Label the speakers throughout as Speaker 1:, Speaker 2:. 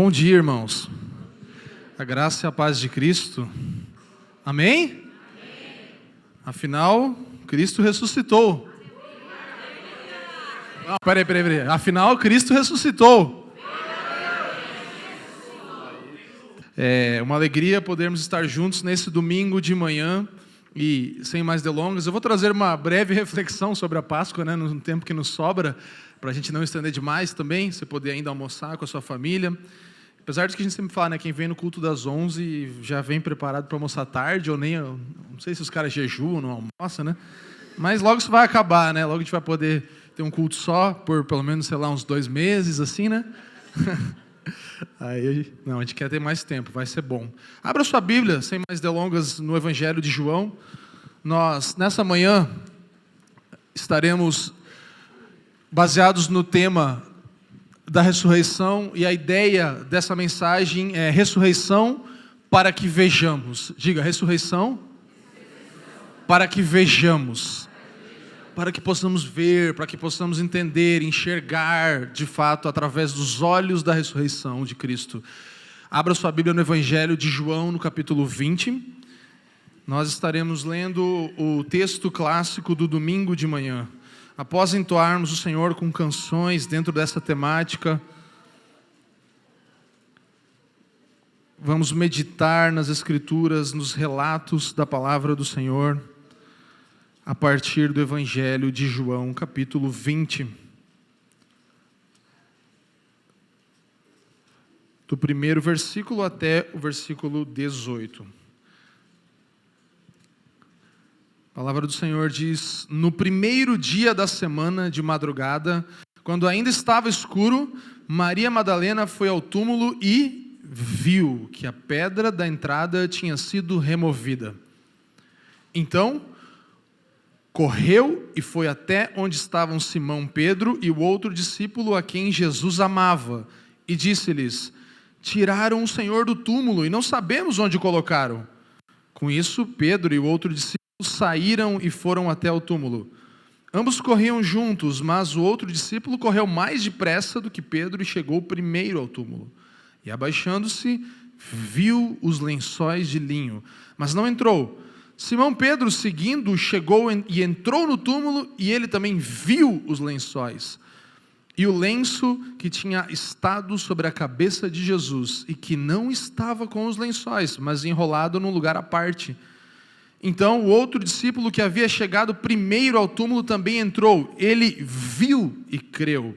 Speaker 1: Bom dia, irmãos. A graça e a paz de Cristo. Amém? Afinal, Cristo ressuscitou. Não, peraí. Afinal, Cristo ressuscitou. É uma alegria podermos estar juntos nesse domingo de manhã. E, sem mais delongas, eu vou trazer uma breve reflexão sobre a Páscoa, no tempo que nos sobra, para a gente não estender demais também, você poder ainda almoçar com a sua família. Apesar de que a gente sempre fala, quem vem no culto das 11 já vem preparado para almoçar tarde, ou nem, eu não sei se os caras jejuam ou não almoçam, mas logo isso vai acabar, logo a gente vai poder ter um culto só, por pelo menos, uns 2 meses, assim, Aí, não, a gente quer ter mais tempo, vai ser bom. Abra sua Bíblia, sem mais delongas, no Evangelho de João. Nós, nessa manhã, estaremos baseados no tema da ressurreição, e a ideia dessa mensagem é ressurreição para que vejamos. Diga, ressurreição para que vejamos. Para que possamos ver, para que possamos entender, enxergar, de fato, através dos olhos da ressurreição de Cristo. Abra sua Bíblia no Evangelho de João, no capítulo 20. Nós estaremos lendo o texto clássico do domingo de manhã. Após entoarmos o Senhor com canções dentro dessa temática, vamos meditar nas Escrituras, nos relatos da palavra do Senhor, a partir do Evangelho de João, capítulo 20. Do primeiro versículo até o versículo 18. A palavra do Senhor diz: no primeiro dia da semana, de madrugada, quando ainda estava escuro, Maria Madalena foi ao túmulo e viu que a pedra da entrada tinha sido removida. Então, correu e foi até onde estavam Simão Pedro e o outro discípulo a quem Jesus amava, e disse-lhes: tiraram o Senhor do túmulo e não sabemos onde o colocaram. Com isso, Pedro e o outro discípulo saíram e foram até o túmulo. Ambos corriam juntos, mas o outro discípulo correu mais depressa do que Pedro e chegou primeiro ao túmulo. E abaixando-se, viu os lençóis de linho, mas não entrou. Simão Pedro, seguindo, chegou e entrou no túmulo, e ele também viu os lençóis. E o lenço que tinha estado sobre a cabeça de Jesus, e que não estava com os lençóis, mas enrolado num lugar à parte. Então o outro discípulo que havia chegado primeiro ao túmulo também entrou. Ele viu e creu,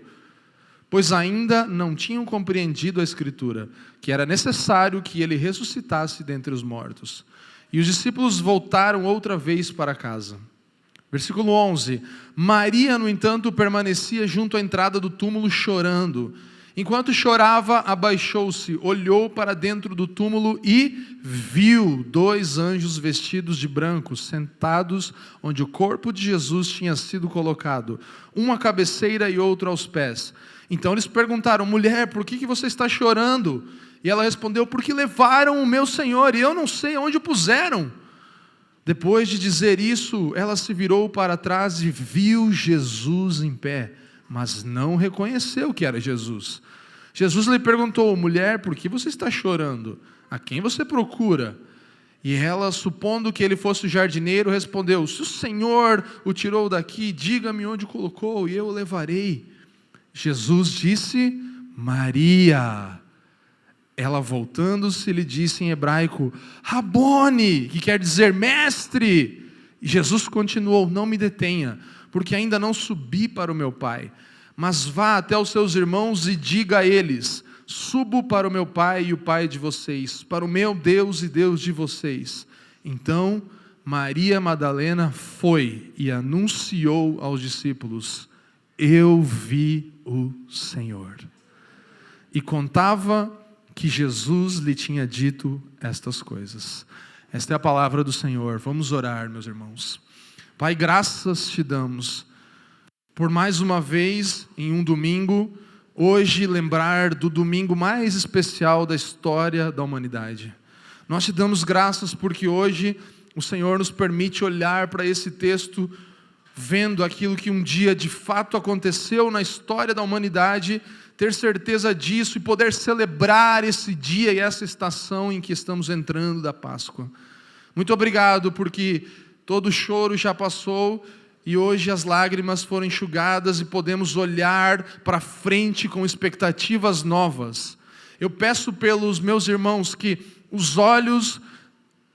Speaker 1: pois ainda não tinham compreendido a Escritura, que era necessário que ele ressuscitasse dentre os mortos. E os discípulos voltaram outra vez para casa. Versículo 11. Maria, no entanto, permanecia junto à entrada do túmulo chorando. Enquanto chorava, abaixou-se, olhou para dentro do túmulo e viu 2 anjos vestidos de branco, sentados onde o corpo de Jesus tinha sido colocado, um à cabeceira e outro aos pés. Então eles perguntaram: mulher, por que você está chorando? E ela respondeu: porque levaram o meu Senhor, e eu não sei onde o puseram. Depois de dizer isso, ela se virou para trás e viu Jesus em pé, mas não reconheceu que era Jesus. Jesus lhe perguntou: mulher, por que você está chorando? A quem você procura? E ela, supondo que ele fosse o jardineiro, respondeu: se o Senhor o tirou daqui, diga-me onde o colocou e eu o levarei. Jesus disse: Maria. Ela, voltando-se, lhe disse em hebraico: Rabone, que quer dizer mestre. E Jesus continuou: não me detenha, porque ainda não subi para o meu Pai. Mas vá até os seus irmãos e diga a eles: subo para o meu Pai e o Pai de vocês, para o meu Deus e Deus de vocês. Então Maria Madalena foi e anunciou aos discípulos: eu vi o Senhor. E contava que Jesus lhe tinha dito estas coisas. Esta é a palavra do Senhor. Vamos orar, meus irmãos. Pai, graças te damos por mais uma vez, em um domingo, hoje lembrar do domingo mais especial da história da humanidade. Nós te damos graças porque hoje o Senhor nos permite olhar para esse texto, vendo aquilo que um dia de fato aconteceu na história da humanidade, ter certeza disso e poder celebrar esse dia e essa estação em que estamos entrando da Páscoa. Muito obrigado, porque todo o choro já passou e hoje as lágrimas foram enxugadas e podemos olhar para frente com expectativas novas. Eu peço pelos meus irmãos que os olhos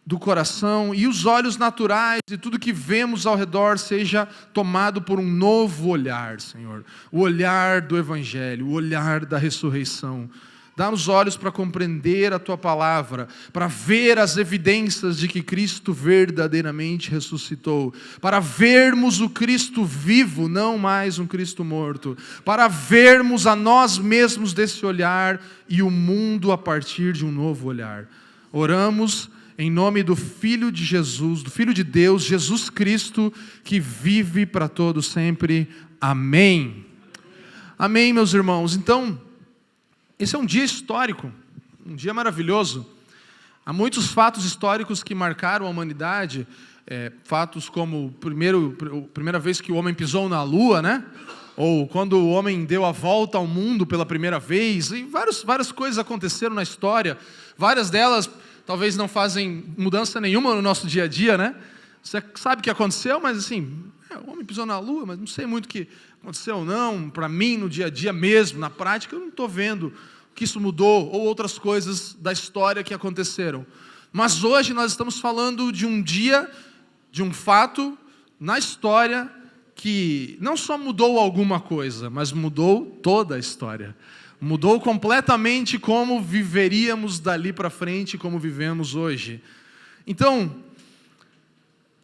Speaker 1: do coração e os olhos naturais e tudo que vemos ao redor seja tomado por um novo olhar, Senhor. O olhar do Evangelho, o olhar da ressurreição. Dá-nos olhos para compreender a Tua palavra, para ver as evidências de que Cristo verdadeiramente ressuscitou, para vermos o Cristo vivo, não mais um Cristo morto, para vermos a nós mesmos desse olhar e o mundo a partir de um novo olhar. Oramos em nome do Filho de Jesus, do Filho de Deus, Jesus Cristo, que vive para todos sempre. Amém. Amém, meus irmãos. Então, esse é um dia histórico, um dia maravilhoso. Há muitos fatos históricos que marcaram a humanidade, fatos como a primeira vez que o homem pisou na lua, né? Ou quando o homem deu a volta ao mundo pela primeira vez, e várias coisas aconteceram na história, várias delas talvez não fazem mudança nenhuma no nosso dia a dia, né? Você sabe o que aconteceu, mas assim, o homem pisou na lua, mas não sei muito o que aconteceu não. Para mim, no dia a dia mesmo, na prática, eu não estou vendo que isso mudou, ou outras coisas da história que aconteceram. Mas hoje nós estamos falando de um dia, de um fato na história que não só mudou alguma coisa, mas mudou toda a história. Mudou completamente como viveríamos dali para frente, como vivemos hoje. Então,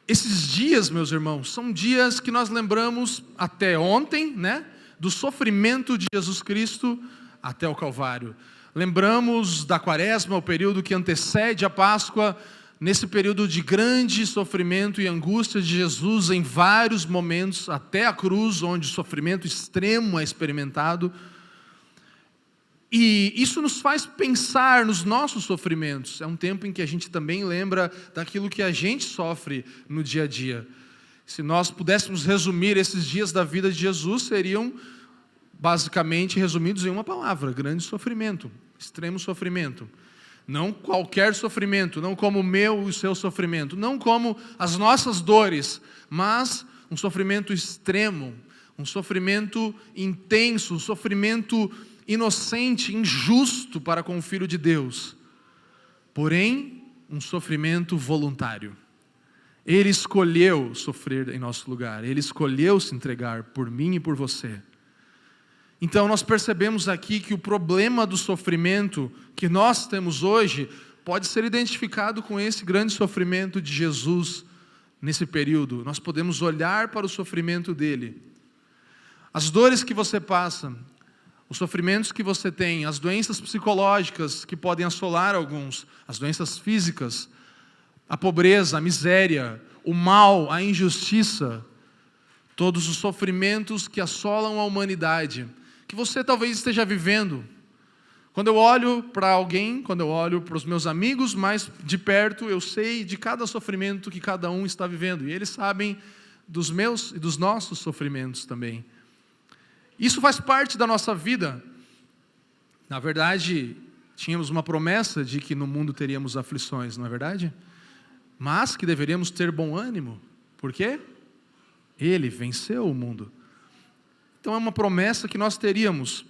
Speaker 1: esses dias, meus irmãos, são dias que nós lembramos até ontem, né, do sofrimento de Jesus Cristo até o Calvário. Lembramos da Quaresma, o período que antecede a Páscoa, nesse período de grande sofrimento e angústia de Jesus em vários momentos, até a cruz, onde o sofrimento extremo é experimentado. E isso nos faz pensar nos nossos sofrimentos. É um tempo em que a gente também lembra daquilo que a gente sofre no dia a dia. Se nós pudéssemos resumir esses dias da vida de Jesus, seriam basicamente resumidos em uma palavra: grande sofrimento, extremo sofrimento. Não qualquer sofrimento, não como o meu e o seu sofrimento, não como as nossas dores, mas um sofrimento extremo, um sofrimento intenso, um sofrimento inocente, injusto para com o Filho de Deus, porém um sofrimento voluntário. Ele escolheu sofrer em nosso lugar, Ele escolheu se entregar por mim e por você. Então nós percebemos aqui que o problema do sofrimento que nós temos hoje pode ser identificado com esse grande sofrimento de Jesus nesse período. Nós podemos olhar para o sofrimento dele. As dores que você passa, os sofrimentos que você tem, as doenças psicológicas que podem assolar alguns, as doenças físicas, a pobreza, a miséria, o mal, a injustiça, todos os sofrimentos que assolam a humanidade, que você talvez esteja vivendo. Quando eu olho para alguém, quando eu olho para os meus amigos mais de perto, eu sei de cada sofrimento que cada um está vivendo, e eles sabem dos meus e dos nossos sofrimentos também. Isso faz parte da nossa vida. Na verdade, tínhamos uma promessa de que no mundo teríamos aflições, não é verdade? Mas que deveríamos ter bom ânimo. Por quê? Ele venceu o mundo. Então é uma promessa que nós teríamos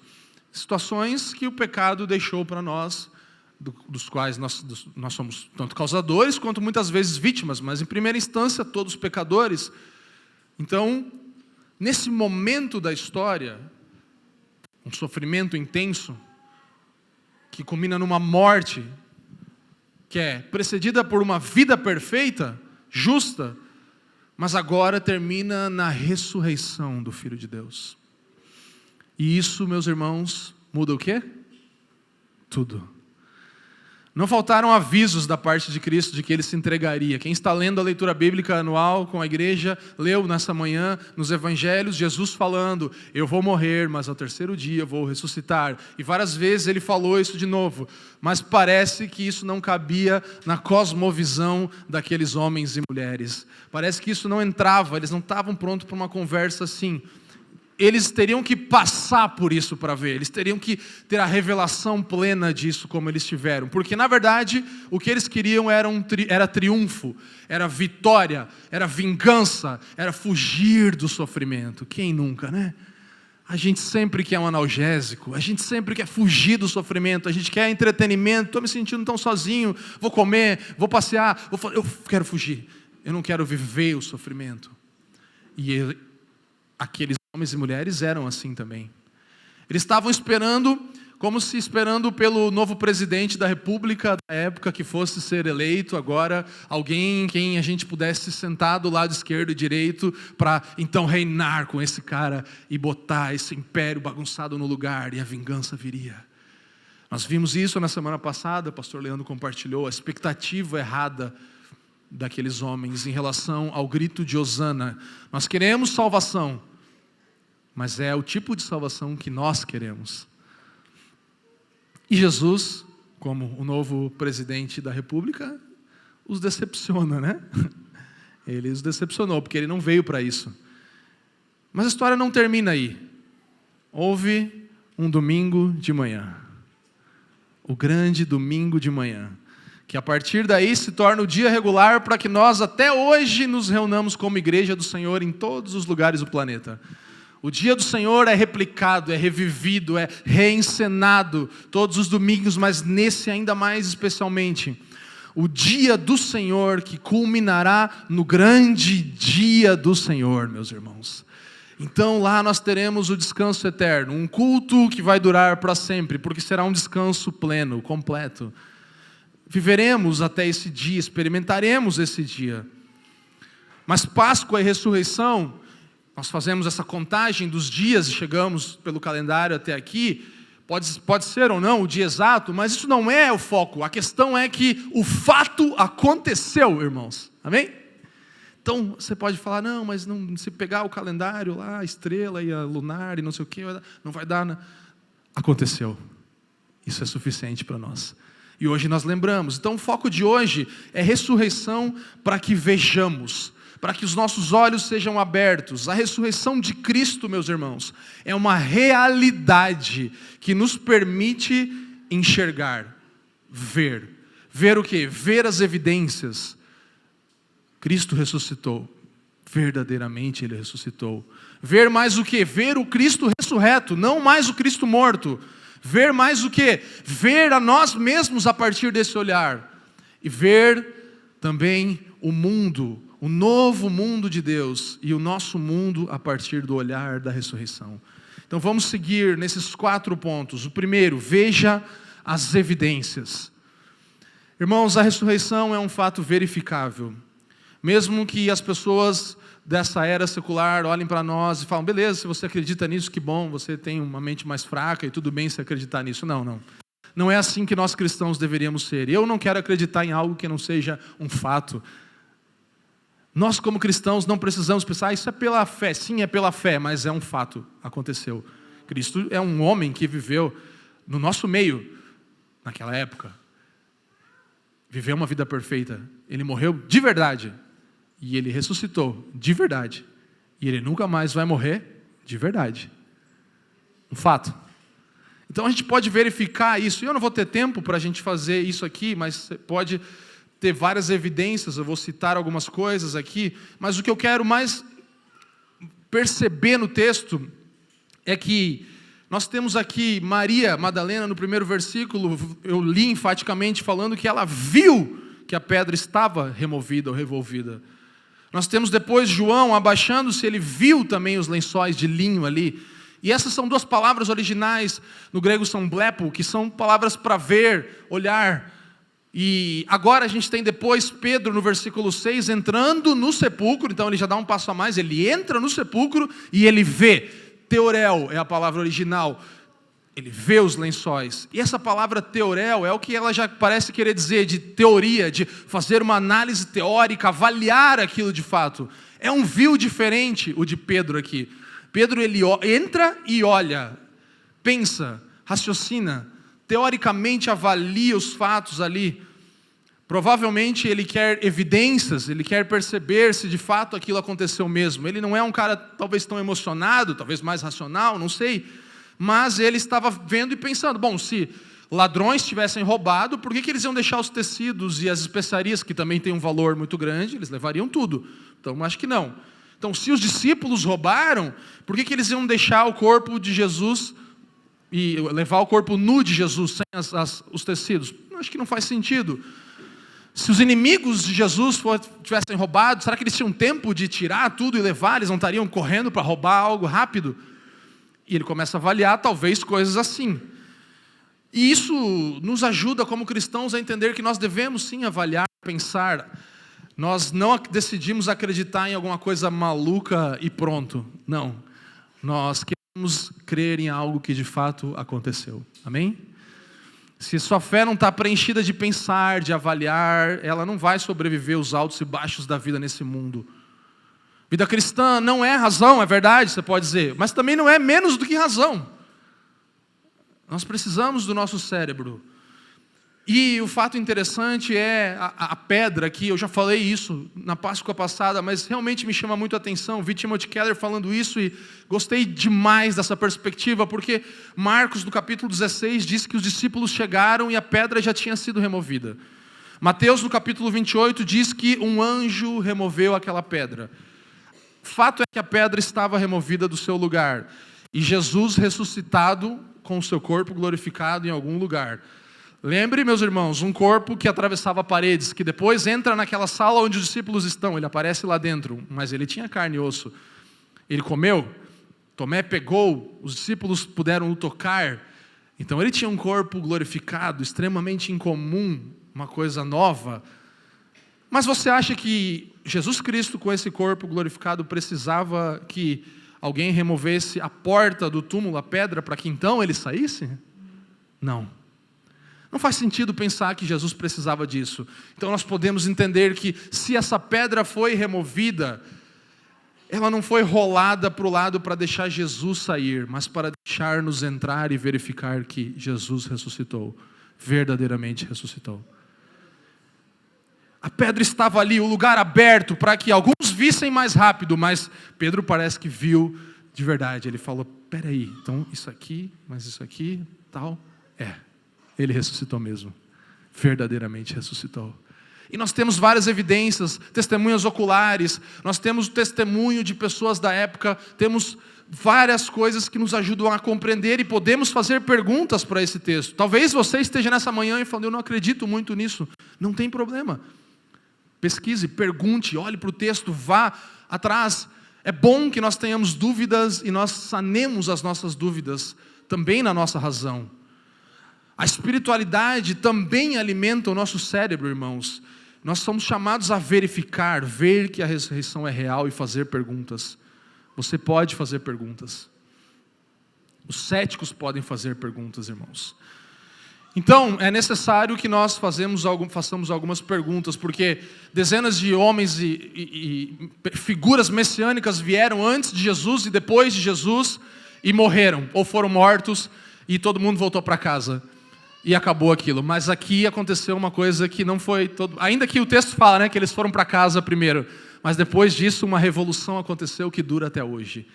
Speaker 1: situações que o pecado deixou para nós, dos quais nós somos tanto causadores quanto muitas vezes vítimas, mas em primeira instância todos pecadores. Então, nesse momento da história, um sofrimento intenso, que culmina numa morte, que é precedida por uma vida perfeita, justa, mas agora termina na ressurreição do Filho de Deus. E isso, meus irmãos, muda o quê? Tudo. Não faltaram avisos da parte de Cristo de que Ele se entregaria. Quem está lendo a leitura bíblica anual com a igreja, leu nessa manhã, nos evangelhos, Jesus falando: eu vou morrer, mas ao terceiro dia vou ressuscitar. E várias vezes Ele falou isso de novo, mas parece que isso não cabia na cosmovisão daqueles homens e mulheres. Parece que isso não entrava, eles não estavam prontos para uma conversa assim. eles teriam que passar por isso para ver, eles teriam que ter a revelação plena disso como eles tiveram, porque na verdade o que eles queriam era triunfo, era vitória, era vingança, era fugir do sofrimento. Quem nunca, né? A gente sempre quer um analgésico, a gente sempre quer fugir do sofrimento, a gente quer entretenimento. Estou me sentindo tão sozinho, vou comer, vou passear, eu quero fugir, eu não quero viver o sofrimento. E aqueles homens e mulheres eram assim também. Eles estavam esperando, como se esperando pelo novo presidente da república da época que fosse ser eleito agora, alguém em quem a gente pudesse sentar do lado esquerdo e direito para então reinar com esse cara e botar esse império bagunçado no lugar, e a vingança viria. Nós vimos isso na semana passada, o pastor Leandro compartilhou, a expectativa errada daqueles homens em relação ao grito de Hosana. Nós queremos salvação, mas é o tipo de salvação que nós queremos. E Jesus, como o novo presidente da república, os decepciona, né? Ele os decepcionou, porque ele não veio para isso. Mas a história não termina aí. Houve um domingo de manhã, o grande domingo de manhã, que a partir daí se torna o dia regular para que nós até hoje nos reunamos como igreja do Senhor em todos os lugares do planeta. O dia do Senhor é replicado, é revivido, é reencenado todos os domingos, mas nesse ainda mais especialmente. O dia do Senhor que culminará no grande dia do Senhor, meus irmãos. Então lá nós teremos o descanso eterno, um culto que vai durar para sempre, porque será um descanso pleno, completo. Viveremos até esse dia, experimentaremos esse dia. Mas Páscoa e ressurreição, nós fazemos essa contagem dos dias e chegamos pelo calendário até aqui. Pode ser ou não o dia exato, mas isso não é o foco. A questão é que o fato aconteceu, irmãos. Amém? Então você pode falar, não, mas não, se pegar o calendário lá, a estrela e a lunar e não sei o que, não vai dar. Não. Aconteceu. Isso é suficiente para nós. E hoje nós lembramos. Então o foco de hoje é ressurreição para que vejamos, para que os nossos olhos sejam abertos. A ressurreição de Cristo, meus irmãos, é uma realidade que nos permite enxergar, ver. Ver o quê? Ver as evidências. Cristo ressuscitou. Verdadeiramente Ele ressuscitou. Ver mais o quê? Ver o Cristo ressurreto, não mais o Cristo morto. Ver mais o quê? Ver a nós mesmos a partir desse olhar. E ver também o mundo, o novo mundo de Deus e o nosso mundo a partir do olhar da ressurreição. Então vamos seguir nesses 4 pontos. O primeiro, veja as evidências. Irmãos, a ressurreição é um fato verificável. Mesmo que as pessoas dessa era secular olhem para nós e falam, beleza, se você acredita nisso, que bom, você tem uma mente mais fraca e tudo bem se acreditar nisso. Não. Não é assim que nós cristãos deveríamos ser. Eu não quero acreditar em algo que não seja um fato. Nós como cristãos não precisamos pensar, isso é pela fé. Sim, é pela fé, mas é um fato, aconteceu. Cristo é um homem que viveu no nosso meio, naquela época. Viveu uma vida perfeita. Ele morreu de verdade. E Ele ressuscitou de verdade. E Ele nunca mais vai morrer de verdade. Um fato. Então a gente pode verificar isso. Eu não vou ter tempo para a gente fazer isso aqui, mas você pode ter várias evidências. Eu vou citar algumas coisas aqui. Mas o que eu quero mais perceber no texto é que nós temos aqui Maria Madalena no primeiro versículo. Eu li enfaticamente falando que ela viu que a pedra estava removida ou revolvida. Nós temos depois João abaixando-se, ele viu também os lençóis de linho ali. E essas são 2 palavras originais, no grego são blepo, que são palavras para ver, olhar. E agora a gente tem depois Pedro no versículo 6 entrando no sepulcro, então ele já dá um passo a mais, ele entra no sepulcro e ele vê. Teorel é a palavra original. Ele vê os lençóis. E essa palavra teorel é o que ela já parece querer dizer de teoria, de fazer uma análise teórica, avaliar aquilo de fato. É um viu diferente o de Pedro aqui. Pedro ele entra e olha, pensa, raciocina, teoricamente avalia os fatos ali. Provavelmente ele quer evidências, ele quer perceber se de fato aquilo aconteceu mesmo. Ele não é um cara talvez tão emocionado, talvez mais racional, não sei. Mas ele estava vendo e pensando, bom, se ladrões tivessem roubado, por que eles iam deixar os tecidos e as especiarias, que também têm um valor muito grande, eles levariam tudo. Então, acho que não. Então, se os discípulos roubaram, por que eles iam deixar o corpo de Jesus e levar o corpo nu de Jesus sem os tecidos? Acho que não faz sentido. Se os inimigos de Jesus tivessem roubado, será que eles tinham tempo de tirar tudo e levar? Eles não estariam correndo para roubar algo rápido? E ele começa a avaliar talvez coisas assim. E isso nos ajuda como cristãos a entender que nós devemos sim avaliar, pensar. Nós não decidimos acreditar em alguma coisa maluca e pronto. Não. Nós queremos crer em algo que de fato aconteceu. Amém? Se sua fé não está preenchida de pensar, de avaliar, ela não vai sobreviver os altos e baixos da vida nesse mundo. Vida cristã não é razão, é verdade, você pode dizer, mas também não é menos do que razão. Nós precisamos do nosso cérebro. E o fato interessante é a pedra aqui, eu já falei isso na Páscoa passada, mas realmente me chama muito a atenção. Vi Timothy Keller falando isso e gostei demais dessa perspectiva, porque Marcos, no capítulo 16, diz que os discípulos chegaram e a pedra já tinha sido removida. Mateus, no capítulo 28, diz que um anjo removeu aquela pedra. Fato é que a pedra estava removida do seu lugar. E Jesus ressuscitado com o seu corpo glorificado em algum lugar. Lembre, meus irmãos, um corpo que atravessava paredes, que depois entra naquela sala onde os discípulos estão. Ele aparece lá dentro, mas ele tinha carne e osso. Ele comeu, Tomé pegou, os discípulos puderam o tocar. Então ele tinha um corpo glorificado, extremamente incomum, uma coisa nova. Mas você acha que Jesus Cristo, com esse corpo glorificado, precisava que alguém removesse a porta do túmulo, a pedra, para que então ele saísse? Não. Não faz sentido pensar que Jesus precisava disso. Então nós podemos entender que se essa pedra foi removida, ela não foi rolada para o lado para deixar Jesus sair, mas para deixar-nos entrar e verificar que Jesus ressuscitou, verdadeiramente ressuscitou. A pedra estava ali, o lugar aberto para que alguns vissem mais rápido, mas Pedro parece que viu de verdade. Ele falou, peraí, então isso aqui, mas isso aqui, tal, ele ressuscitou mesmo, verdadeiramente ressuscitou. E nós temos várias evidências, testemunhas oculares, nós temos o testemunho de pessoas da época, temos várias coisas que nos ajudam a compreender e podemos fazer perguntas para esse texto. Talvez você esteja nessa manhã e falando, eu não acredito muito nisso. Não tem problema. Pesquise, pergunte, olhe para o texto, vá atrás. É bom que nós tenhamos dúvidas e nós sanemos as nossas dúvidas também na nossa razão. A espiritualidade também alimenta o nosso cérebro, irmãos. Nós somos chamados a verificar, ver que a ressurreição é real e fazer perguntas. Você pode fazer perguntas. Os céticos podem fazer perguntas, irmãos. Então, é necessário que nós façamos algumas perguntas, porque dezenas de homens e figuras messiânicas vieram antes de Jesus e depois de Jesus e morreram, ou foram mortos e todo mundo voltou para casa. E acabou aquilo, mas aqui aconteceu uma coisa que não foi ainda que o texto fala, que eles foram para casa primeiro, mas depois disso uma revolução aconteceu que dura até hoje.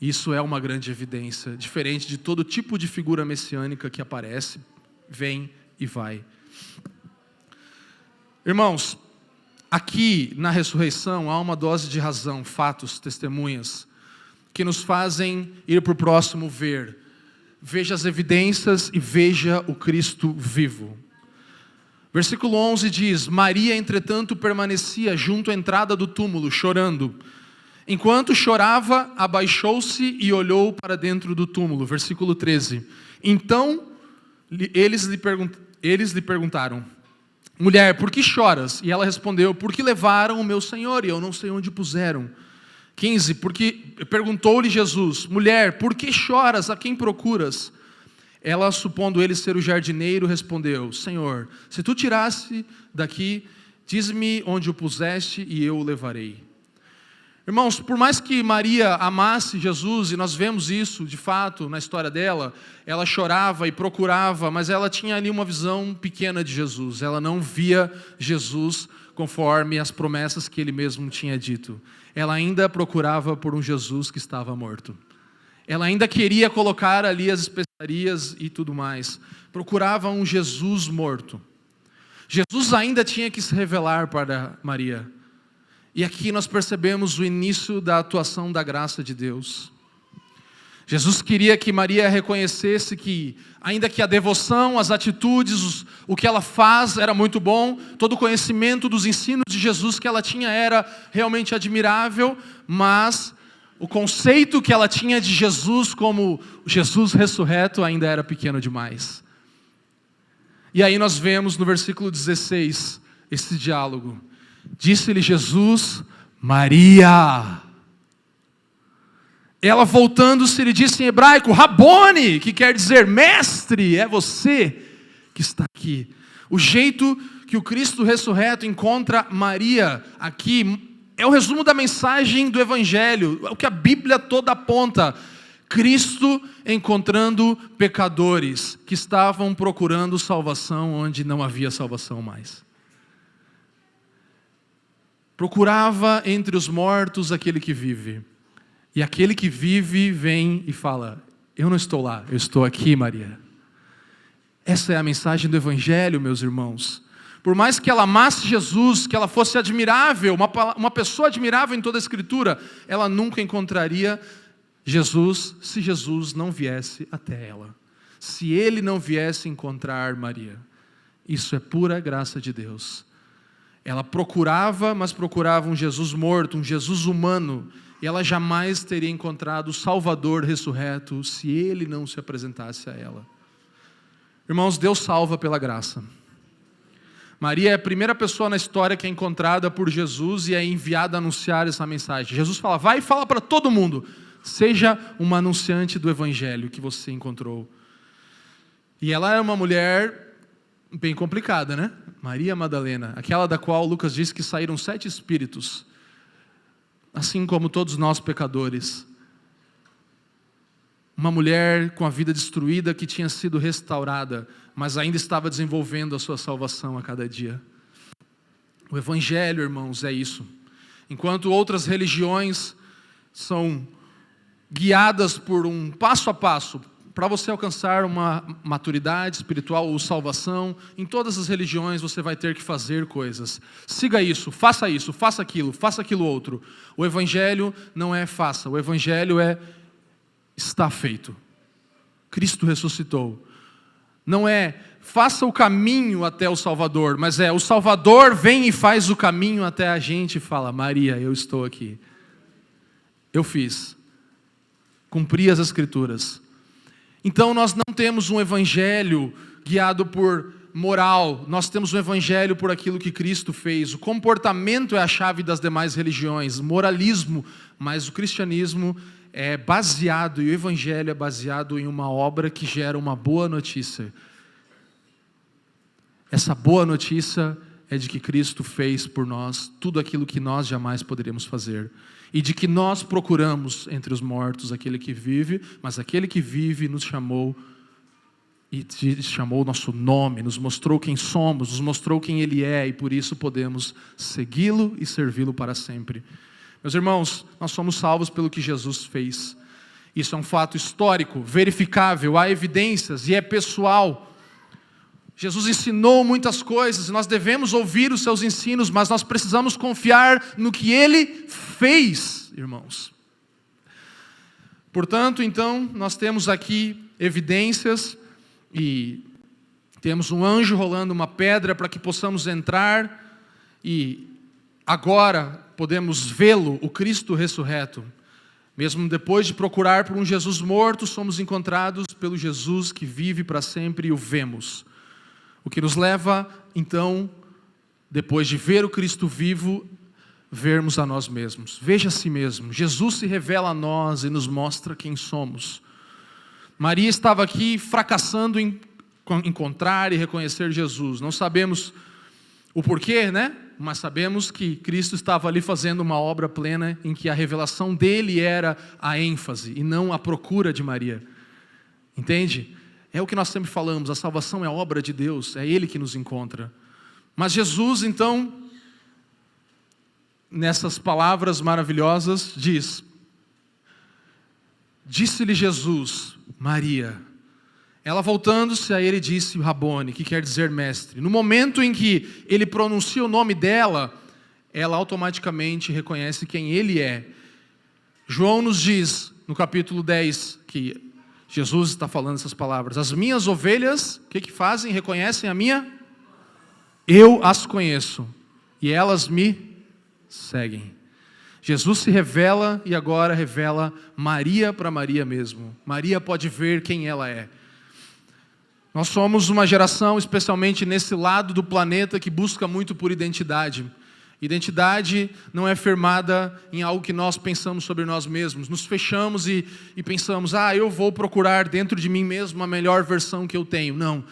Speaker 1: Isso é uma grande evidência, diferente de todo tipo de figura messiânica que aparece, vem e vai. Irmãos, aqui na ressurreição há uma dose de razão, fatos, testemunhas, que nos fazem ir para o próximo ver. Veja as evidências e veja o Cristo vivo. Versículo 11 diz, Maria, entretanto, permanecia junto à entrada do túmulo, chorando. Enquanto chorava, abaixou-se e olhou para dentro do túmulo. Versículo 13. Então, eles lhe perguntaram, mulher, por que choras? E ela respondeu, porque levaram o meu Senhor e eu não sei onde puseram. 15, porque perguntou-lhe Jesus, mulher, por que choras? A quem procuras? Ela, supondo ele ser o jardineiro, respondeu, Senhor, se tu tirasse daqui, diz-me onde o puseste e eu o levarei. Irmãos, por mais que Maria amasse Jesus, e nós vemos isso de fato na história dela, ela chorava e procurava, mas ela tinha ali uma visão pequena de Jesus. Ela não via Jesus conforme as promessas que ele mesmo tinha dito. Ela ainda procurava por um Jesus que estava morto. Ela ainda queria colocar ali as especiarias e tudo mais. Procurava um Jesus morto. Jesus ainda tinha que se revelar para Maria. E aqui nós percebemos o início da atuação da graça de Deus. Jesus queria que Maria reconhecesse que, ainda que a devoção, as atitudes, o que ela faz era muito bom, todo o conhecimento dos ensinos de Jesus que ela tinha era realmente admirável, mas o conceito que ela tinha de Jesus como Jesus ressurreto ainda era pequeno demais. E aí nós vemos no versículo 16 esse diálogo. Disse-lhe Jesus, Maria. Ela voltando-se lhe disse em hebraico, Rabone, que quer dizer mestre, é você que está aqui. O jeito que o Cristo ressurreto encontra Maria aqui é o resumo da mensagem do Evangelho, o que a Bíblia toda aponta. Cristo encontrando pecadores que estavam procurando salvação onde não havia salvação mais. Procurava entre os mortos aquele que vive. E aquele que vive vem e fala, eu não estou lá, eu estou aqui, Maria. Essa é a mensagem do Evangelho, meus irmãos. Por mais que ela amasse Jesus, que ela fosse admirável, uma pessoa admirável em toda a Escritura, ela nunca encontraria Jesus se Jesus não viesse até ela. Se ele não viesse encontrar Maria. Isso é pura graça de Deus. Ela procurava, mas procurava um Jesus morto, um Jesus humano, e ela jamais teria encontrado o Salvador ressurreto se ele não se apresentasse a ela. Irmãos, Deus salva pela graça. Maria é a primeira pessoa na história que é encontrada por Jesus e é enviada a anunciar essa mensagem. Jesus fala, vai e fala para todo mundo, seja uma anunciante do Evangelho que você encontrou. E ela é uma mulher bem complicada, né? Maria Madalena, aquela da qual Lucas diz que saíram 7 espíritos, assim como todos nós pecadores. Uma mulher com a vida destruída que tinha sido restaurada, mas ainda estava desenvolvendo a sua salvação a cada dia. O Evangelho, irmãos, é isso. Enquanto outras religiões são guiadas por um passo a passo, para você alcançar uma maturidade espiritual ou salvação, em todas as religiões você vai ter que fazer coisas. Siga isso, faça faça aquilo outro. O Evangelho não é faça, o Evangelho é está feito. Cristo ressuscitou. Não é faça o caminho até o Salvador, mas é o Salvador vem e faz o caminho até a gente e fala, Maria, eu estou aqui. Eu fiz. Cumpri as Escrituras. Então nós não temos um evangelho guiado por moral, nós temos um evangelho por aquilo que Cristo fez. O comportamento é a chave das demais religiões, moralismo, mas o cristianismo é baseado, e o evangelho é baseado em uma obra que gera uma boa notícia. Essa boa notícia é de que Cristo fez por nós tudo aquilo que nós jamais poderíamos fazer. E de que nós procuramos entre os mortos aquele que vive, mas aquele que vive nos chamou e chamou o nosso nome, nos mostrou quem somos, nos mostrou quem Ele é, e por isso podemos segui-lo e servi-lo para sempre. Meus irmãos, nós somos salvos pelo que Jesus fez. Isso é um fato histórico, verificável, há evidências e é pessoal. Jesus ensinou muitas coisas, nós devemos ouvir os seus ensinos, mas nós precisamos confiar no que Ele fez, irmãos. Portanto, então, nós temos aqui evidências e temos um anjo rolando uma pedra para que possamos entrar e agora podemos vê-lo, o Cristo ressurreto. Mesmo depois de procurar por um Jesus morto, somos encontrados pelo Jesus que vive para sempre e o vemos. O que nos leva, então, depois de ver o Cristo vivo, vermos a nós mesmos. Veja a si mesmo. Jesus se revela a nós e nos mostra quem somos. Maria estava aqui fracassando em encontrar e reconhecer Jesus. Não sabemos O porquê, né? Mas sabemos que Cristo estava ali fazendo uma obra plena em que a revelação dele era a ênfase e não a procura de Maria. Entende? É o que nós sempre falamos, a salvação é obra de Deus, é Ele que nos encontra. Mas Jesus, então, nessas palavras maravilhosas, disse-lhe Jesus, Maria. Ela voltando-se a ele disse, Rabone, que quer dizer mestre. No momento em que ele pronuncia o nome dela, ela automaticamente reconhece quem ele é. João nos diz, no capítulo 10, que Jesus está falando essas palavras. As minhas ovelhas, o que fazem? Reconhecem a minha? Eu as conheço, e elas me seguem. Jesus se revela e agora revela Maria para Maria mesmo. Maria pode ver quem ela é. Nós somos uma geração, especialmente nesse lado do planeta, que busca muito por identidade. Identidade não é firmada em algo que nós pensamos sobre nós mesmos. Nos fechamos e pensamos, eu vou procurar dentro de mim mesmo a melhor versão que eu tenho. Não.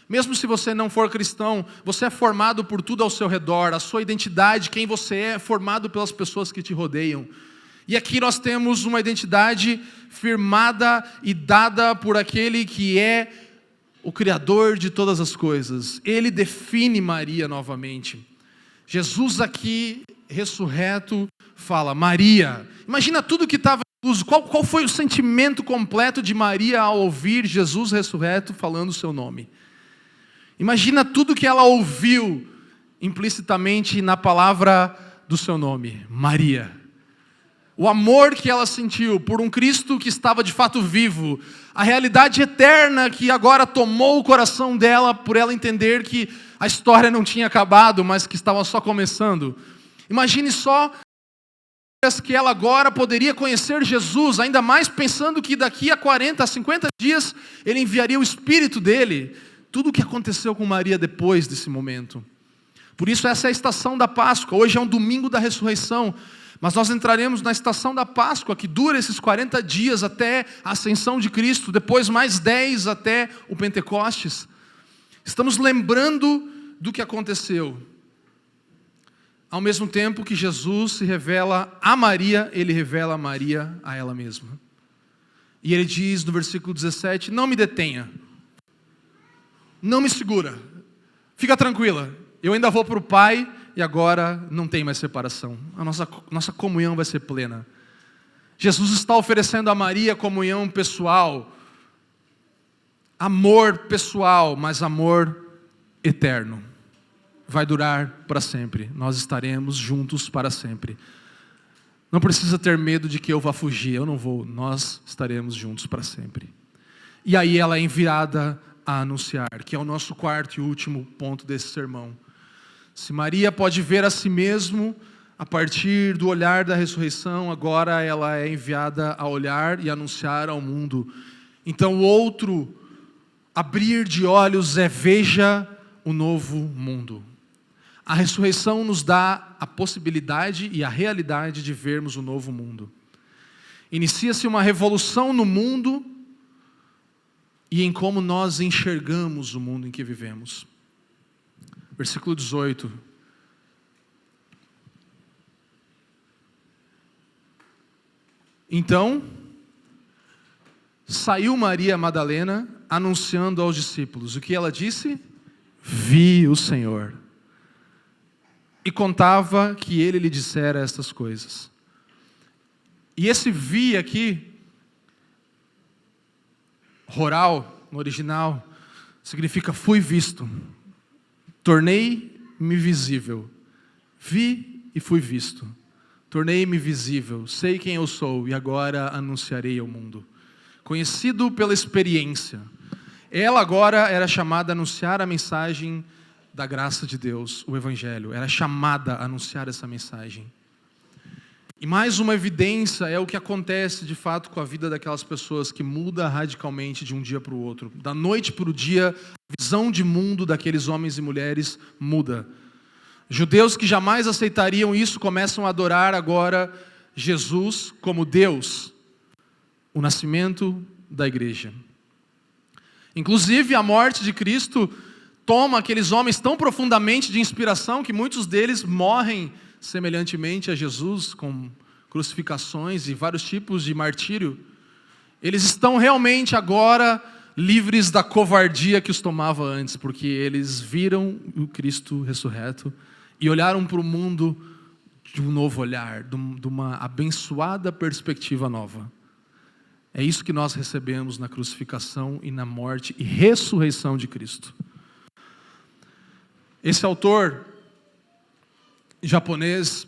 Speaker 1: Mesmo se você não for cristão, você é formado por tudo ao seu redor. A sua identidade, quem você é formado pelas pessoas que te rodeiam. E aqui nós temos uma identidade firmada e dada por aquele que é o Criador de todas as coisas. Ele define Maria novamente. Jesus aqui, ressurreto, fala, Maria. Imagina tudo que estava incluso. Qual foi o sentimento completo de Maria ao ouvir Jesus ressurreto falando o seu nome? Imagina tudo que ela ouviu implicitamente na palavra do seu nome, Maria. O amor que ela sentiu por um Cristo que estava de fato vivo. A realidade eterna que agora tomou o coração dela por ela entender que a história não tinha acabado, mas que estava só começando. Imagine só que ela agora poderia conhecer Jesus, ainda mais pensando que daqui a 40, a 50 dias, ele enviaria o Espírito dele. Tudo o que aconteceu com Maria depois desse momento. Por isso essa é a estação da Páscoa. Hoje é um domingo da ressurreição. Mas nós entraremos na estação da Páscoa, que dura esses 40 dias até a ascensão de Cristo, depois mais 10 até o Pentecostes. Estamos lembrando do que aconteceu. Ao mesmo tempo que Jesus se revela a Maria, ele revela a Maria a ela mesma. E ele diz no versículo 17, não me detenha, não me segura, fica tranquila, eu ainda vou para o Pai, e agora não tem mais separação. A nossa comunhão vai ser plena. Jesus está oferecendo a Maria comunhão pessoal. Amor pessoal, mas amor eterno. Vai durar para sempre. Nós estaremos juntos para sempre. Não precisa ter medo de que eu vá fugir. Eu não vou. Nós estaremos juntos para sempre. E aí ela é enviada a anunciar, que é o nosso quarto e último ponto desse sermão. Se Maria pode ver a si mesmo a partir do olhar da ressurreição, agora ela é enviada a olhar e anunciar ao mundo. Então o outro abrir de olhos é veja o novo mundo. A ressurreição nos dá a possibilidade e a realidade de vermos o novo mundo. Inicia-se uma revolução no mundo e em como nós enxergamos o mundo em que vivemos. Versículo 18. Então, saiu Maria Madalena anunciando aos discípulos. O que ela disse? Vi o Senhor. E contava que ele lhe dissera estas coisas. E esse vi aqui, rural, no original, significa fui visto. Tornei-me visível. Vi e fui visto. Tornei-me visível. Sei quem eu sou e agora anunciarei ao mundo. Conhecido pela experiência. Ela agora era chamada a anunciar a mensagem da graça de Deus, o Evangelho. Era chamada a anunciar essa mensagem. E mais uma evidência é o que acontece de fato com a vida daquelas pessoas que muda radicalmente de um dia para o outro. Da noite para o dia, a visão de mundo daqueles homens e mulheres muda. Judeus que jamais aceitariam isso começam a adorar agora Jesus como Deus. O nascimento da igreja. Inclusive a morte de Cristo toma aqueles homens tão profundamente de inspiração que muitos deles morrem semelhantemente a Jesus, com crucificações e vários tipos de martírio. Eles estão realmente agora livres da covardia que os tomava antes, porque eles viram o Cristo ressurreto e olharam para o mundo de um novo olhar, de uma abençoada perspectiva nova. É isso que nós recebemos na crucificação e na morte e ressurreição de Cristo. Esse autor japonês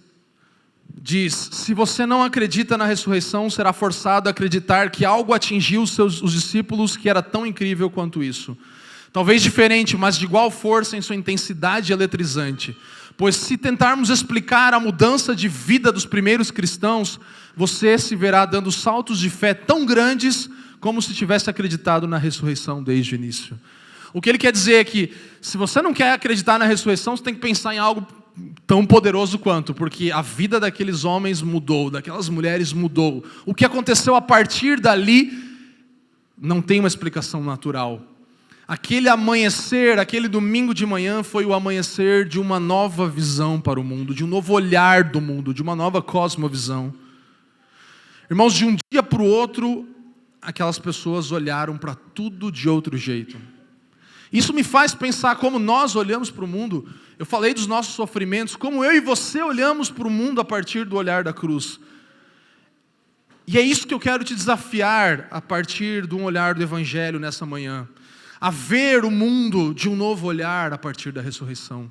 Speaker 1: diz: se você não acredita na ressurreição, será forçado a acreditar que algo atingiu os discípulos que era tão incrível quanto isso. Talvez diferente, mas de igual força em sua intensidade eletrizante. Pois se tentarmos explicar a mudança de vida dos primeiros cristãos, você se verá dando saltos de fé tão grandes como se tivesse acreditado na ressurreição desde o início. O que ele quer dizer é que, se você não quer acreditar na ressurreição, você tem que pensar em algo tão poderoso quanto, porque a vida daqueles homens mudou, daquelas mulheres mudou. O que aconteceu a partir dali não tem uma explicação natural. Aquele amanhecer, aquele domingo de manhã foi o amanhecer de uma nova visão para o mundo, de um novo olhar do mundo, de uma nova cosmovisão. Irmãos, de um dia para o outro, aquelas pessoas olharam para tudo de outro jeito. Isso me faz pensar como nós olhamos para o mundo. Eu falei dos nossos sofrimentos, como eu e você olhamos para o mundo a partir do olhar da cruz. E é isso que eu quero te desafiar a partir de um olhar do Evangelho nessa manhã. A ver o mundo de um novo olhar a partir da ressurreição.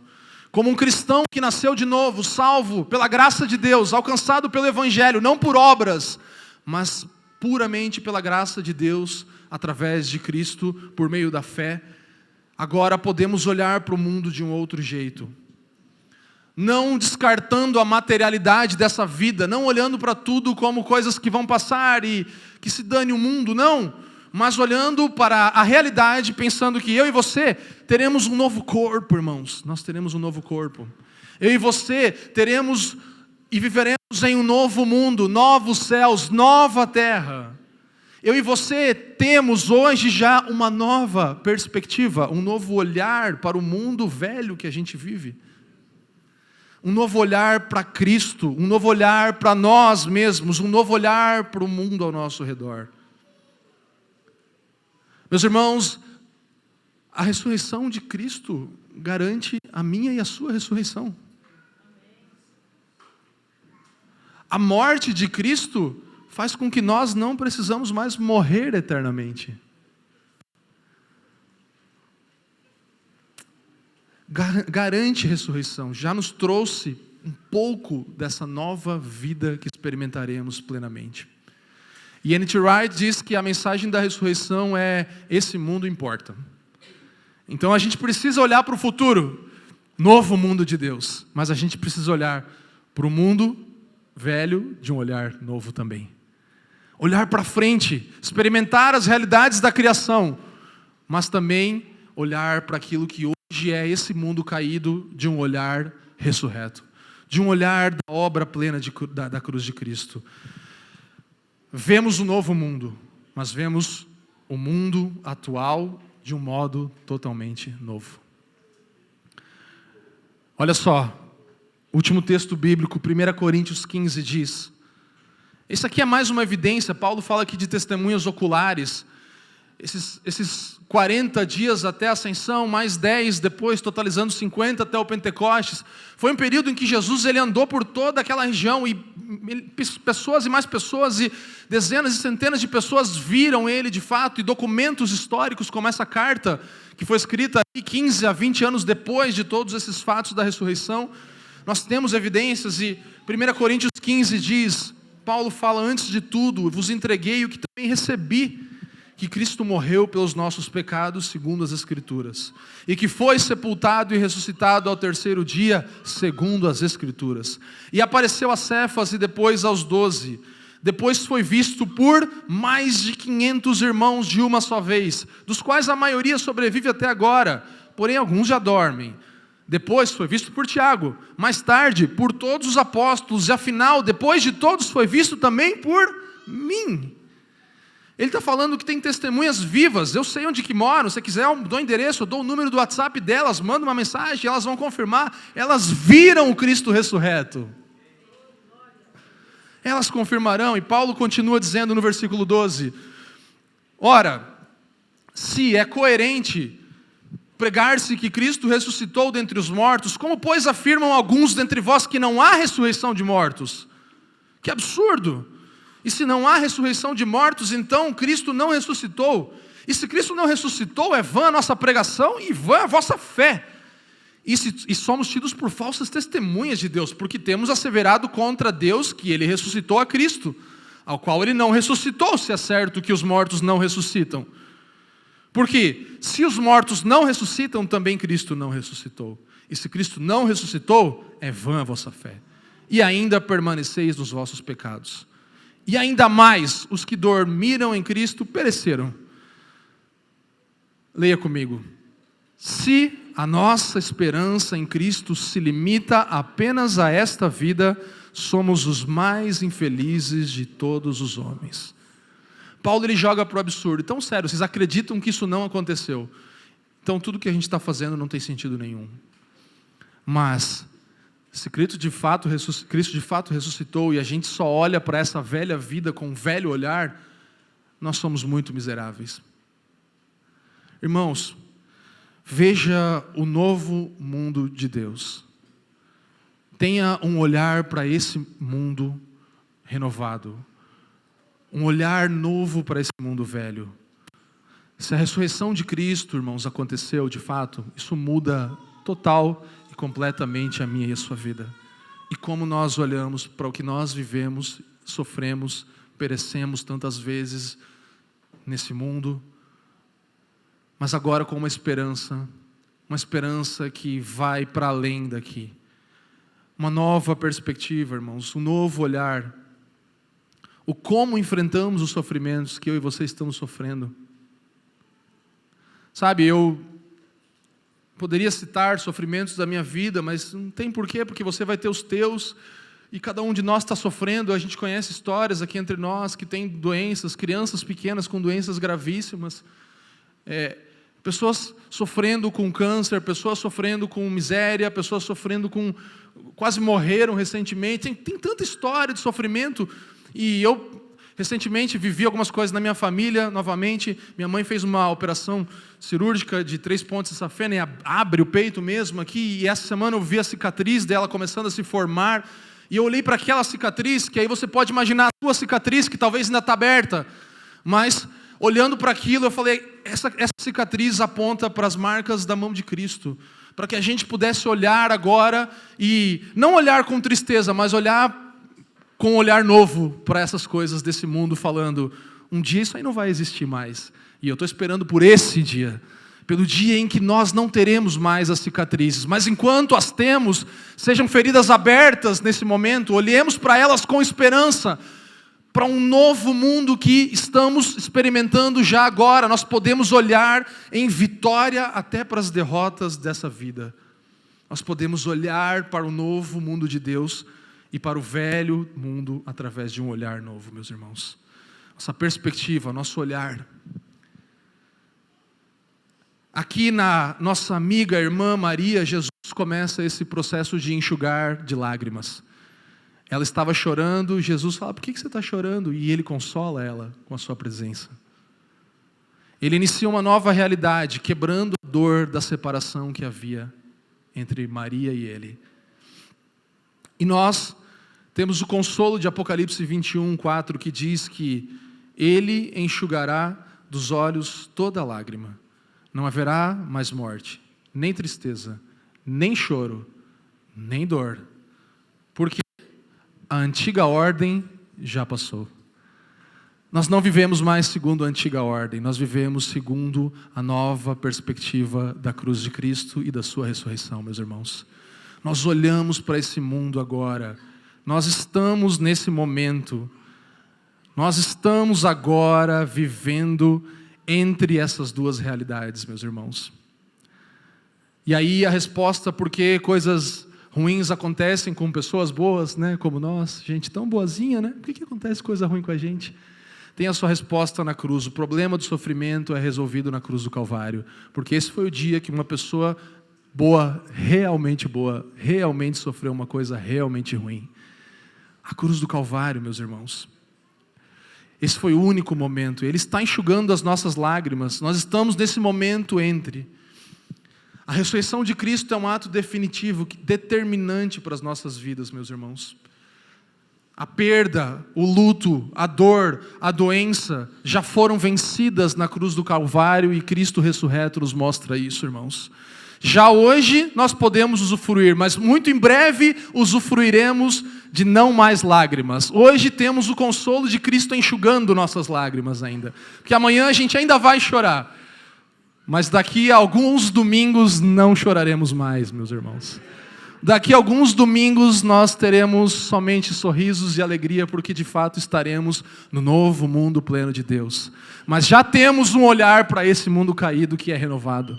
Speaker 1: Como um cristão que nasceu de novo, salvo pela graça de Deus, alcançado pelo Evangelho, não por obras, mas puramente pela graça de Deus, através de Cristo, por meio da fé. Agora podemos olhar para o mundo de um outro jeito. Não descartando a materialidade dessa vida, não olhando para tudo como coisas que vão passar e que se dane o mundo, não. Mas olhando para a realidade, pensando que eu e você teremos um novo corpo, irmãos. Nós teremos um novo corpo. Eu e você teremos e viveremos em um novo mundo, novos céus, nova terra. Eu e você temos hoje já uma nova perspectiva, um novo olhar para o mundo velho que a gente vive. Um novo olhar para Cristo, um novo olhar para nós mesmos, um novo olhar para o mundo ao nosso redor. Meus irmãos, a ressurreição de Cristo garante a minha e a sua ressurreição. A morte de Cristo faz com que nós não precisamos mais morrer eternamente. Garante ressurreição, já nos trouxe um pouco dessa nova vida que experimentaremos plenamente. E N.T. Wright diz que a mensagem da ressurreição é: esse mundo importa. Então a gente precisa olhar para o futuro, novo mundo de Deus, mas a gente precisa olhar para o mundo velho de um olhar novo também. Olhar para frente, experimentar as realidades da criação, mas também olhar para aquilo que hoje é esse mundo caído de um olhar ressurreto, de um olhar da obra plena da cruz de Cristo. Vemos o novo mundo, mas vemos o mundo atual de um modo totalmente novo. Olha só, último texto bíblico, 1 Coríntios 15 diz, isso aqui é mais uma evidência, Paulo fala aqui de testemunhas oculares, esses 40 dias até a ascensão, mais 10 depois, totalizando 50 até o Pentecostes, foi um período em que Jesus ele andou por toda aquela região, e pessoas e mais pessoas, e dezenas e centenas de pessoas viram ele de fato, e documentos históricos como essa carta, que foi escrita 15 a 20 anos depois de todos esses fatos da ressurreição, nós temos evidências, e 1 Coríntios 15 diz, Paulo fala: antes de tudo, vos entreguei o que também recebi, que Cristo morreu pelos nossos pecados, segundo as Escrituras, e que foi sepultado e ressuscitado ao terceiro dia, segundo as Escrituras, e apareceu a Cefas e depois aos 12, depois foi visto por mais de 500 irmãos de uma só vez, dos quais a maioria sobrevive até agora, porém alguns já dormem. Depois foi visto por Tiago, mais tarde por todos os apóstolos, e afinal, depois de todos foi visto também por mim. Ele está falando que tem testemunhas vivas. Eu sei onde que moram. Se quiser, eu dou o endereço, eu dou o número do WhatsApp delas, mando uma mensagem, elas vão confirmar. Elas viram o Cristo ressurreto. Elas confirmarão. E Paulo continua dizendo no versículo 12: ora, se é coerente pregar-se que Cristo ressuscitou dentre os mortos, como pois afirmam alguns dentre vós que não há ressurreição de mortos? Que absurdo! E se não há ressurreição de mortos, então Cristo não ressuscitou. E se Cristo não ressuscitou, é vã a nossa pregação e vã a vossa fé. E somos tidos por falsas testemunhas de Deus, porque temos asseverado contra Deus que Ele ressuscitou a Cristo, ao qual Ele não ressuscitou, se é certo que os mortos não ressuscitam. Porque se os mortos não ressuscitam, também Cristo não ressuscitou. E se Cristo não ressuscitou, é vã a vossa fé. E ainda permaneceis nos vossos pecados. E ainda mais, os que dormiram em Cristo pereceram. Leia comigo. Se a nossa esperança em Cristo se limita apenas a esta vida, somos os mais infelizes de todos os homens. Paulo ele joga para o absurdo. Então, sério, vocês acreditam que isso não aconteceu? Então, tudo que a gente está fazendo não tem sentido nenhum. Mas, se Cristo de fato ressuscitou e a gente só olha para essa velha vida com um velho olhar, nós somos muito miseráveis. Irmãos, veja o novo mundo de Deus. Tenha um olhar para esse mundo renovado. Um olhar novo para esse mundo velho. Se a ressurreição de Cristo, irmãos, aconteceu de fato, isso muda total e completamente a minha e a sua vida. E como nós olhamos para o que nós vivemos, sofremos, perecemos tantas vezes nesse mundo, mas agora com uma esperança que vai para além daqui. Uma nova perspectiva, irmãos, um novo olhar. O como enfrentamos os sofrimentos que eu e você estamos sofrendo. Sabe, eu poderia citar sofrimentos da minha vida, mas não tem porquê, porque você vai ter os teus, e cada um de nós está sofrendo. A gente conhece histórias aqui entre nós que tem doenças, crianças pequenas com doenças gravíssimas, pessoas sofrendo com câncer, pessoas sofrendo com miséria, pessoas sofrendo com... quase morreram recentemente. Tem tanta história de sofrimento. E eu recentemente vivi algumas coisas na minha família, novamente. Minha mãe fez uma operação cirúrgica de 3 pontos de safena e abre o peito mesmo aqui. E essa semana eu vi a cicatriz dela começando a se formar. E eu olhei para aquela cicatriz, que aí você pode imaginar a sua cicatriz, que talvez ainda está aberta. Mas, olhando para aquilo, eu falei, essa cicatriz aponta para as marcas da mão de Cristo. Para que a gente pudesse olhar agora e não olhar com tristeza, mas olhar com um olhar novo para essas coisas desse mundo, falando, um dia isso aí não vai existir mais. E eu estou esperando por esse dia, pelo dia em que nós não teremos mais as cicatrizes. Mas enquanto as temos, sejam feridas abertas nesse momento, olhemos para elas com esperança, para um novo mundo que estamos experimentando já agora. Nós podemos olhar em vitória até para as derrotas dessa vida. Nós podemos olhar para o novo mundo de Deus e para o velho mundo através de um olhar novo, meus irmãos. Nossa perspectiva, nosso olhar. Aqui na nossa amiga, irmã Maria, Jesus começa esse processo de enxugar de lágrimas. Ela estava chorando, Jesus fala, por que você está chorando? E Ele consola ela com a sua presença. Ele inicia uma nova realidade, quebrando a dor da separação que havia entre Maria e Ele. E nós temos o consolo de Apocalipse 21:4, que diz que Ele enxugará dos olhos toda lágrima. Não haverá mais morte, nem tristeza, nem choro, nem dor. Porque a antiga ordem já passou. Nós não vivemos mais segundo a antiga ordem, nós vivemos segundo a nova perspectiva da cruz de Cristo e da sua ressurreição, meus irmãos. Nós olhamos para esse mundo agora, nós estamos nesse momento, nós estamos agora vivendo entre essas duas realidades, meus irmãos. E aí a resposta, por que coisas ruins acontecem com pessoas boas, né, como nós, gente tão boazinha, né? Por que acontece coisa ruim com a gente? tem a sua resposta na cruz. O problema do sofrimento é resolvido na cruz do Calvário. Porque esse foi o dia que uma pessoa boa, realmente sofreu uma coisa realmente ruim. A cruz do Calvário, meus irmãos. Esse foi o único momento. Ele está enxugando as nossas lágrimas. Nós estamos nesse momento entre. A ressurreição de Cristo é um ato definitivo, determinante para as nossas vidas, meus irmãos. A perda, o luto, a dor, a doença já foram vencidas na cruz do Calvário e Cristo ressurreto nos mostra isso, irmãos. Já hoje nós podemos usufruir, mas muito em breve usufruiremos de não mais lágrimas. Hoje temos o consolo de Cristo enxugando nossas lágrimas ainda. Porque amanhã a gente ainda vai chorar. Mas daqui a alguns domingos não choraremos mais, meus irmãos. Daqui a alguns domingos nós teremos somente sorrisos e alegria, porque de fato estaremos no novo mundo pleno de Deus. Mas já temos um olhar para esse mundo caído que é renovado.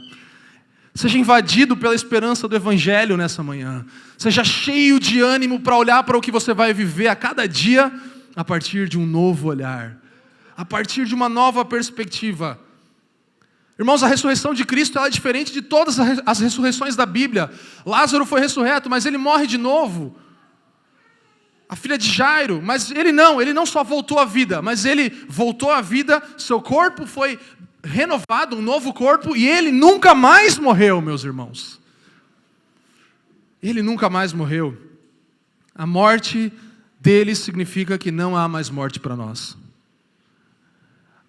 Speaker 1: Seja invadido pela esperança do Evangelho nessa manhã. Seja cheio de ânimo para olhar para o que você vai viver a cada dia, a partir de um novo olhar. A partir de uma nova perspectiva. Irmãos, a ressurreição de Cristo ela é diferente de todas as ressurreições da Bíblia. Lázaro foi ressurreto, mas ele morre de novo. A filha de Jairo, mas ele não só voltou à vida, mas ele voltou à vida, seu corpo foi renovado, um novo corpo, e ele nunca mais morreu, meus irmãos. Ele nunca mais morreu. A morte dele significa que não há mais morte para nós.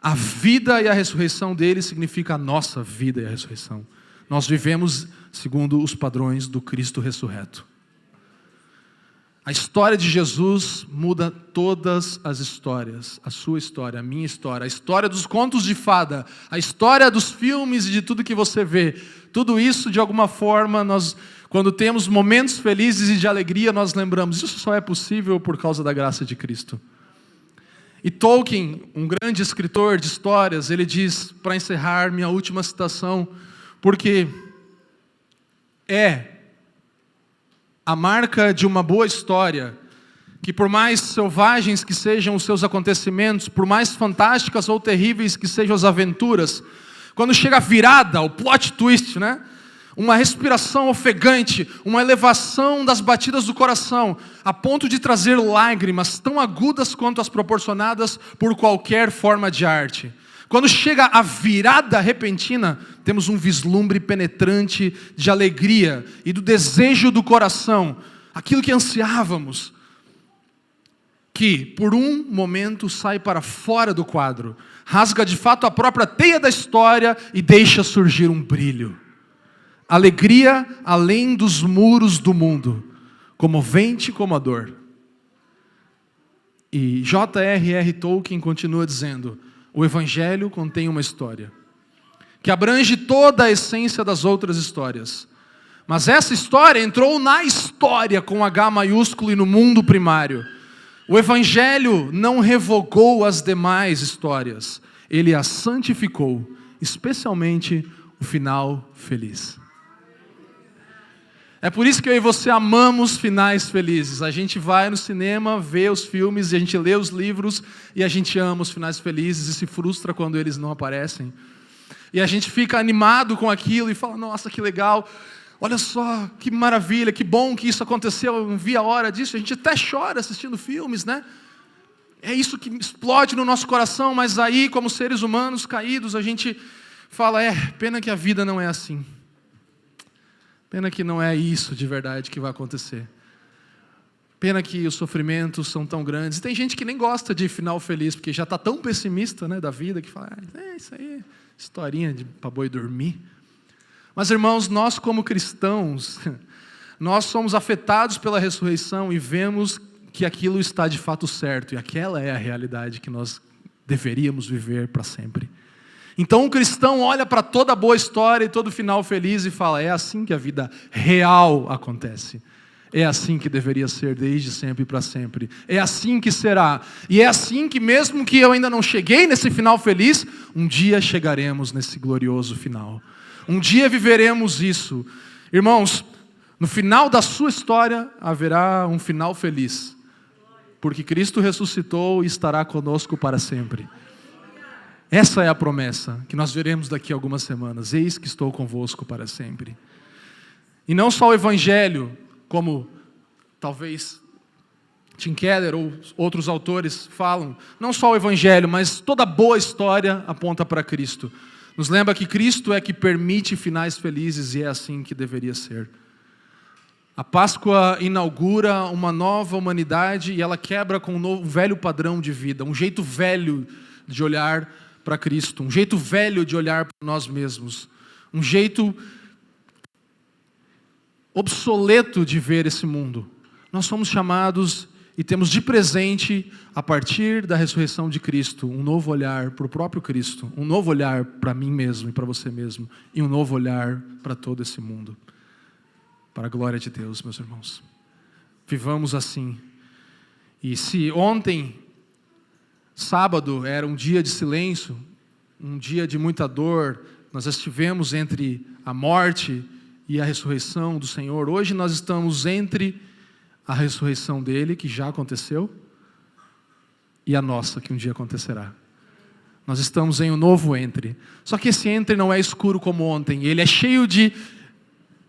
Speaker 1: A vida e a ressurreição dele significa a nossa vida e a ressurreição. Nós vivemos segundo os padrões do Cristo ressurreto. A história de Jesus muda todas as histórias. A sua história, a minha história, a história dos contos de fada, a história dos filmes e de tudo que você vê. Tudo isso, de alguma forma, quando temos momentos felizes e de alegria, nós lembramos, isso só é possível por causa da graça de Cristo. E Tolkien, um grande escritor de histórias, ele diz, para encerrar minha última citação, porque a marca de uma boa história, que por mais selvagens que sejam os seus acontecimentos, por mais fantásticas ou terríveis que sejam as aventuras, quando chega a virada, o plot twist, né? Uma respiração ofegante, uma elevação das batidas do coração, a ponto de trazer lágrimas tão agudas quanto as proporcionadas por qualquer forma de arte. Quando chega a virada repentina, temos um vislumbre penetrante de alegria e do desejo do coração, aquilo que ansiávamos, que por um momento sai para fora do quadro, rasga de fato a própria teia da história e deixa surgir um brilho. Alegria além dos muros do mundo, comovente como a dor. E J.R.R. Tolkien continua dizendo, o Evangelho contém uma história, que abrange toda a essência das outras histórias. Mas essa história entrou na história com H maiúsculo e no mundo primário. O Evangelho não revogou as demais histórias, ele as santificou, especialmente o final feliz. É por isso que eu e você amamos finais felizes. A gente vai no cinema, vê os filmes, e a gente lê os livros, e a gente ama os finais felizes e se frustra quando eles não aparecem. E a gente fica animado com aquilo e fala, nossa, que legal, olha só, que maravilha, que bom que isso aconteceu, eu não vi a hora disso. A gente até chora assistindo filmes, né? É isso que explode no nosso coração, mas aí, como seres humanos caídos, a gente fala, pena que a vida não é assim. Pena que não é isso de verdade que vai acontecer. Pena que os sofrimentos são tão grandes. E tem gente que nem gosta de final feliz, porque já está tão pessimista, né, da vida, que fala, isso aí, historinha para boi dormir. Mas, irmãos, nós como cristãos, nós somos afetados pela ressurreição e vemos que aquilo está de fato certo. E aquela é a realidade que nós deveríamos viver para sempre. Então o cristão olha para toda boa história e todo final feliz e fala, é assim que a vida real acontece. É assim que deveria ser desde sempre e para sempre. É assim que será. E é assim que mesmo que eu ainda não cheguei nesse final feliz, um dia chegaremos nesse glorioso final. Um dia viveremos isso. Irmãos, no final da sua história haverá um final feliz. porque Cristo ressuscitou e estará conosco para sempre. Essa é a promessa que nós veremos daqui a algumas semanas. Eis que estou convosco para sempre. E não só o Evangelho, como talvez Tim Keller ou outros autores falam, não só o Evangelho, mas toda boa história aponta para Cristo. Nos lembra que Cristo é que permite finais felizes e é assim que deveria ser. A Páscoa inaugura uma nova humanidade e ela quebra com um velho padrão de vida, um jeito velho de olhar para Cristo, um jeito velho de olhar para nós mesmos, um jeito obsoleto de ver esse mundo. Nós somos chamados e temos de presente, a partir da ressurreição de Cristo, um novo olhar para o próprio Cristo, um novo olhar para mim mesmo e para você mesmo, e um novo olhar para todo esse mundo. Para a glória de Deus, meus irmãos. Vivamos assim. E se ontem, sábado, era um dia de silêncio, um dia de muita dor, nós estivemos entre a morte e a ressurreição do Senhor, hoje nós estamos entre a ressurreição dele, que já aconteceu, e a nossa, que um dia acontecerá. Nós estamos em um novo entre. Só que esse entre não é escuro como ontem, ele é cheio de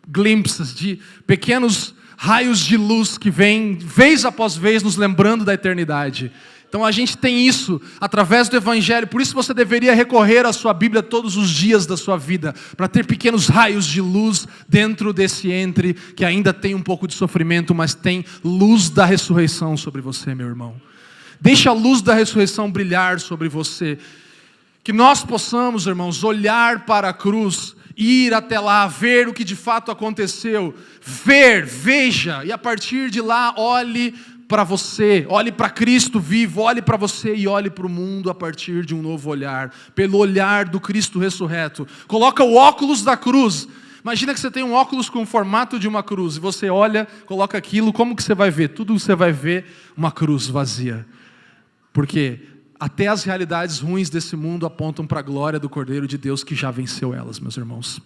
Speaker 1: glimpses, de pequenos raios de luz que vêm, vez após vez, nos lembrando da eternidade. Então a gente tem isso através do Evangelho, por isso você deveria recorrer à sua Bíblia todos os dias da sua vida, para ter pequenos raios de luz dentro desse entre, que ainda tem um pouco de sofrimento, mas tem luz da ressurreição sobre você, meu irmão. Deixa a luz da ressurreição brilhar sobre você, que nós possamos, irmãos, olhar para a cruz, ir até lá, ver o que de fato aconteceu, veja, e a partir de lá, olhe para você, olhe para Cristo vivo, olhe para você e olhe para o mundo a partir de um novo olhar, pelo olhar do Cristo ressurreto. Coloca o óculos da cruz. Imagina que você tem um óculos com o formato de uma cruz, e você olha, coloca aquilo, como que você vai ver? Tudo você vai ver, uma cruz vazia. Porque até as realidades ruins desse mundo apontam para a glória do Cordeiro de Deus que já venceu elas, meus irmãos.